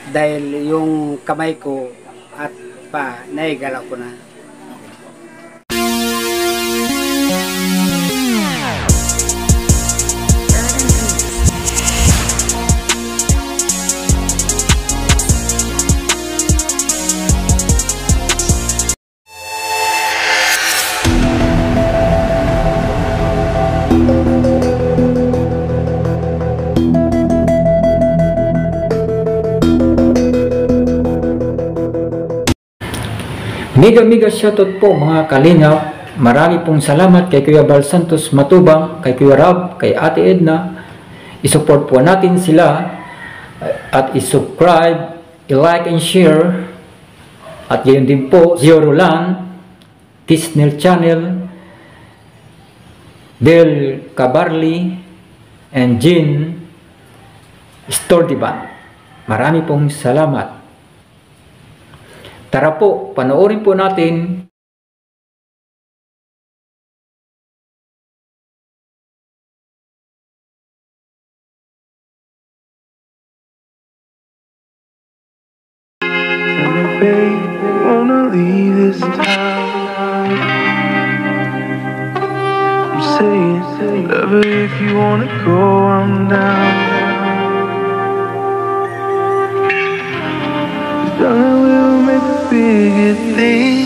Dahil yung kamay ko at pa naigalaw ko na. Mega shoutout po mga kalingap. Marami pong salamat kay Kuya Bal Santos Matubang, kay Kuya Rab, kay Ate Edna. I-support po natin sila at i-subscribe, i-like and share. At gayon din po Zero Roland, Tisnel Channel, Del Cabarli, and Jean Stordiban. Marami pong salamat. Tara po, panoorin po natin. Wanna leave this town. I'm saying, love it if you wanna go, I'm down. Darling, we'll make the biggest thing.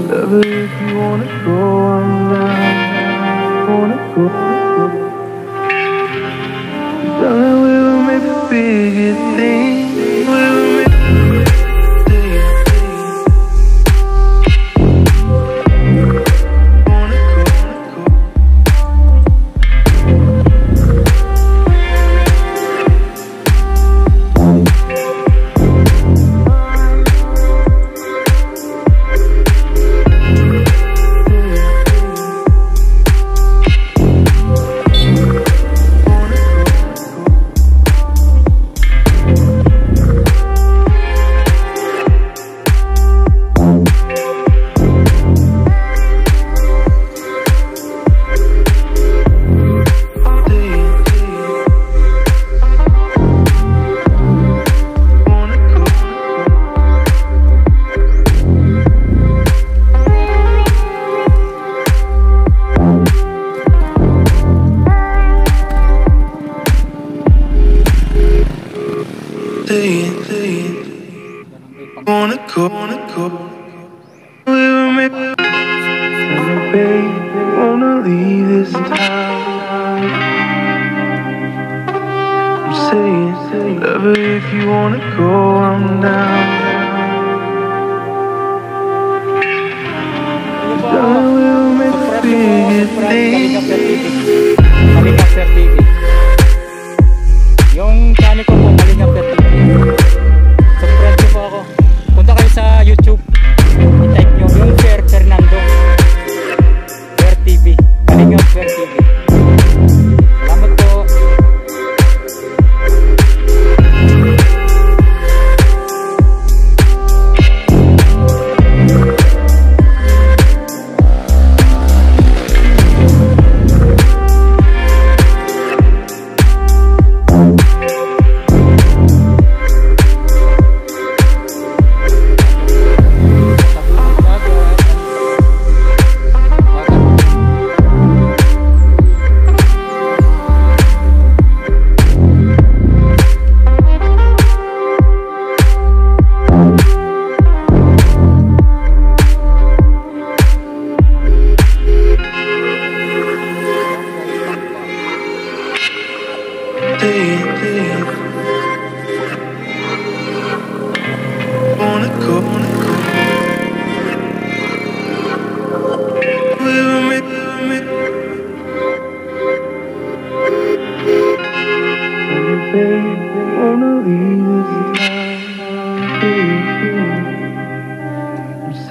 Love it if you wanna go, I'm down. Wanna go. Darling, we'll make the biggest thing. We'll make wanna leave this town. I'm saying, love it if you wanna go, I'm down. Darling, we'll make the biggest thing. Kalingap Sir TV. Yung channel ko po, Kalingap Sir TV. Subscribe nyo po ako. Punta kayo sa YouTube. I-type nyo yung Sir Fernando Sir TV. Kalingap Sir TV. Salamat po.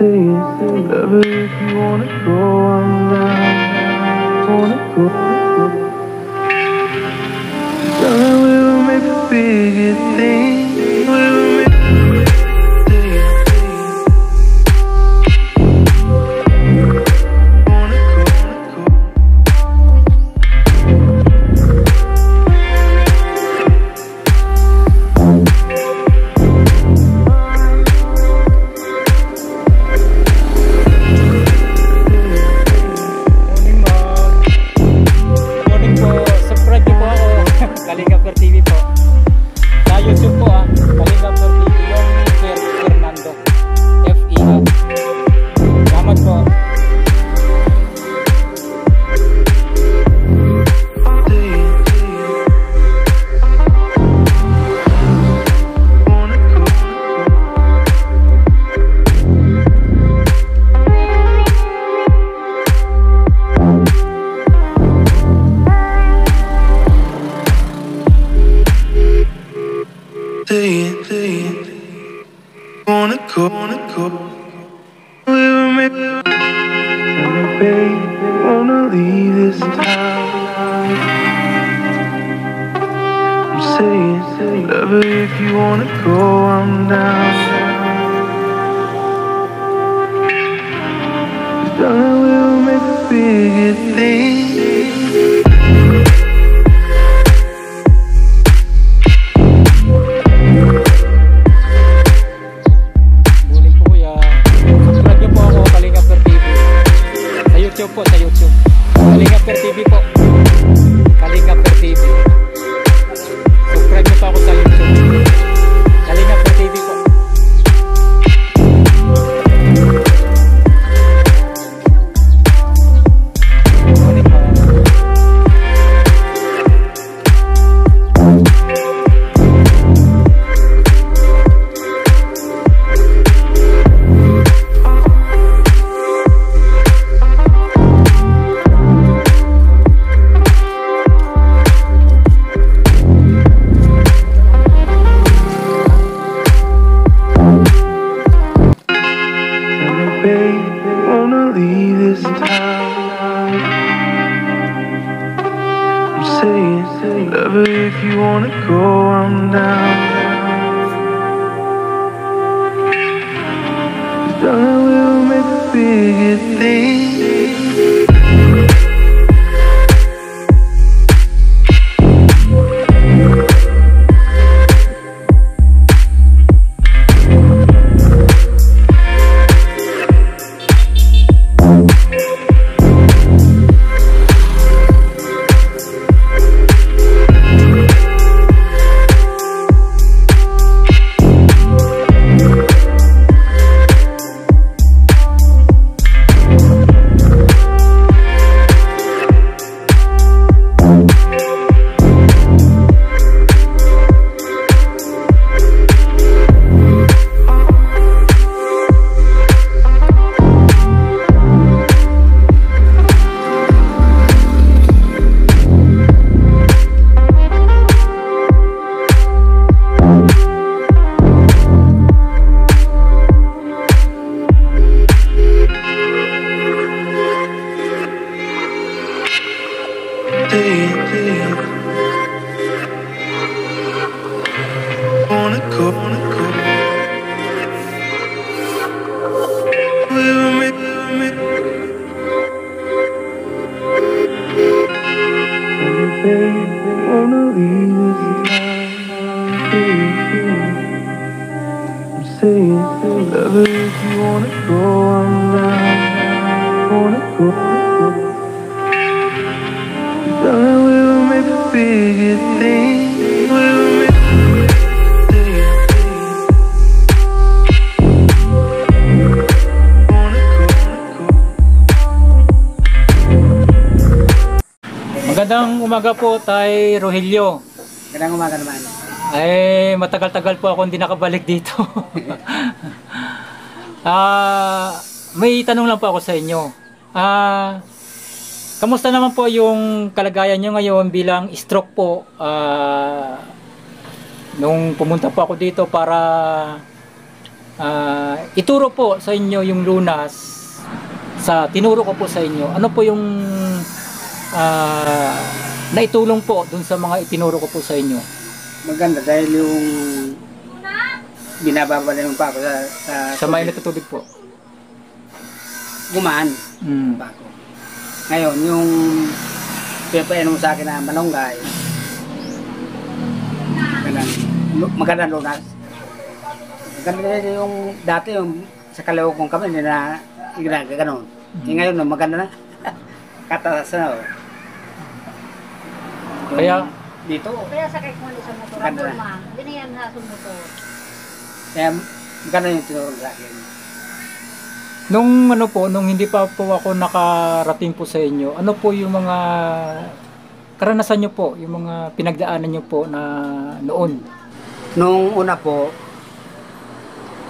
love it if you wanna go, I'm down. Wanna go. Darling, we will make the biggest thing. We will make wanna go. We will make. Tell me, babe, wanna leave this town. I'm saying, love it if you wanna go, I'm down. Darling, we will make the biggest thing. Po sa YouTube. Kalingap Per TV po. Kalingap Per TV. Subscribe niyo pa ako sa YouTube. Kalingap Per TV po. Wanna leave this town. I'm saying, love it if you wanna go, I'm down. Darling, we'll make the biggest thing. Wanna go. We'll make. Baby, wanna leave this town. I'm saying, love it if you wanna go, I'm down. Wanna go. Darling, we'll make the biggest thing. We'll make. Magandang umaga po, Tay Rogelio. Magandang umaga naman. Ay, matagal-tagal po ako hindi nakabalik dito. May tanong lang po ako sa inyo. Kamusta naman po yung kalagayan nyo ngayon bilang stroke po? Nung pumunta po ako dito para Ituro po sa inyo yung lunas sa tinuro ko po sa inyo. Ano po yung naitulong po dun sa mga itinuro ko po sa inyo? Maganda dahil yung binababala pa ako Sa mainit na tubig po. gumaan pa ako. Ngayon, yung pinapainom mo sa akin na malunggay, maganda lunas. Maganda din yung dati yung sa kalaw kong kami na ginaganon. Ngayon, maganda na. Kataas na. Kaya dito, Kaya sakay ko ulit sa motor. Ganda Ako na. ma, binayan na sa motor. kaya maganda yung tinuro sa akin. nung ano po, nung hindi pa po ako nakarating po sa inyo, ano po yung mga karanasan nyo po, yung mga pinagdaanan nyo po na noon? Nung una po,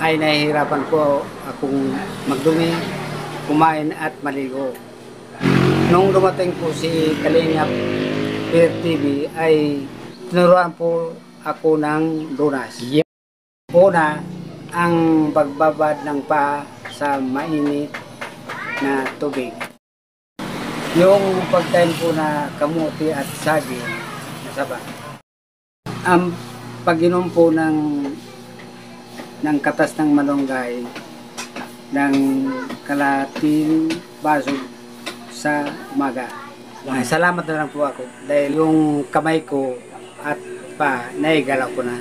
ay nahihirapan po akong magdumi, kumain at maligo. Nung dumating po si Kalingap Peer TV ay tinuruan po ako ng lunas. Yeah. Una, ang pagbabad ng paa sa mainit na tubig. Yung pagkain po na kamuti at saging na saba. Ang pag-inom po ng katas ng malunggay ng kalahating baso sa umaga. Ay, salamat na lang po ako dahil yung kamay ko at pa naigalaw ko na.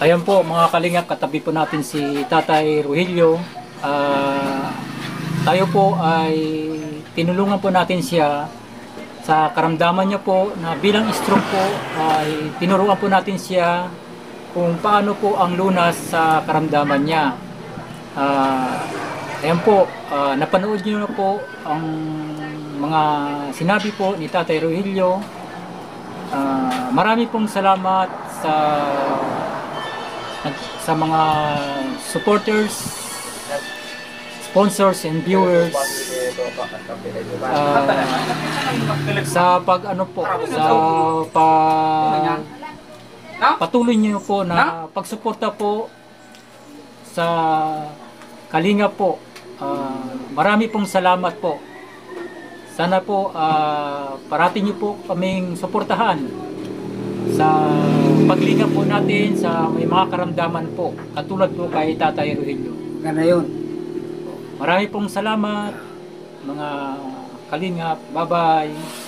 Ayan po mga kalingap, katabi po natin si Tatay Rogelio. Tayo po ay tinulungan po natin siya sa karamdaman niya po na bilang stroke po ay tinuruan po natin siya kung paano po ang lunas sa karamdaman niya. Ayan po, napanood niyo na po ang mga sinabi po ni Tatay Rogelio. Marami pong salamat sa mga supporters, sponsors and viewers sa patuloy niyo po na pagsuporta po sa Kalingap po. Marami pong salamat po. Sana po parati niyo po kaming suportahan sa paglingap po natin sa may mga karamdaman po, katulad po kay Tatay Rogelio. Gana yun. Marami pong salamat mga Kalingap. Bye-bye.